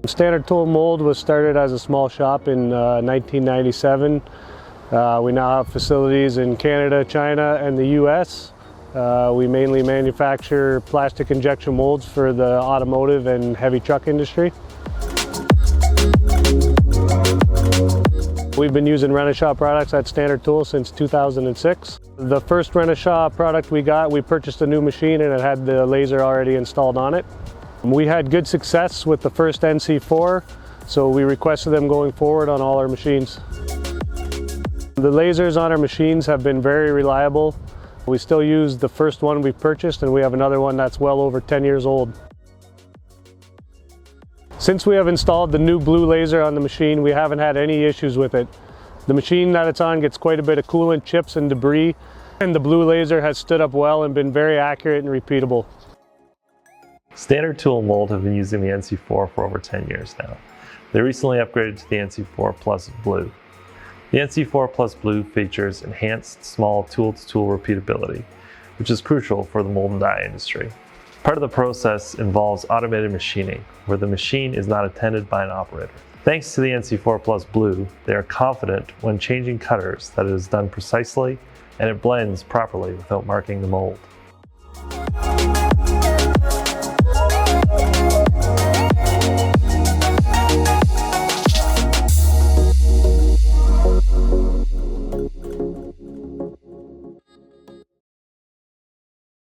Standard Tool Mold was started as a small shop in 1997. We now have facilities in Canada, China, and the US. We mainly manufacture plastic injection molds for the automotive and heavy truck industry. We've been using Renishaw products at Standard Tool since 2006. The first Renishaw product we got, we purchased a new machine and it had the laser already installed on it. We had good success with the first NC4, so we requested them going forward on all our machines. The lasers on our machines have been very reliable. We still use the first one we purchased, and we have another one that's well over 10 years old. Since we have installed the new blue laser on the machine, we haven't had any issues with it. The machine that it's on gets quite a bit of coolant, chips, and debris, and the blue laser has stood up well and been very accurate and repeatable. Standard Tool Mold have been using the NC4 for over 10 years now. They recently upgraded to the NC4 Plus Blue. The NC4 Plus Blue features enhanced small tool-to-tool repeatability, which is crucial for the mold and die industry. Part of the process involves automated machining, where the machine is not attended by an operator. Thanks to the NC4 Plus Blue, they are confident when changing cutters that it is done precisely and it blends properly without marking the mold.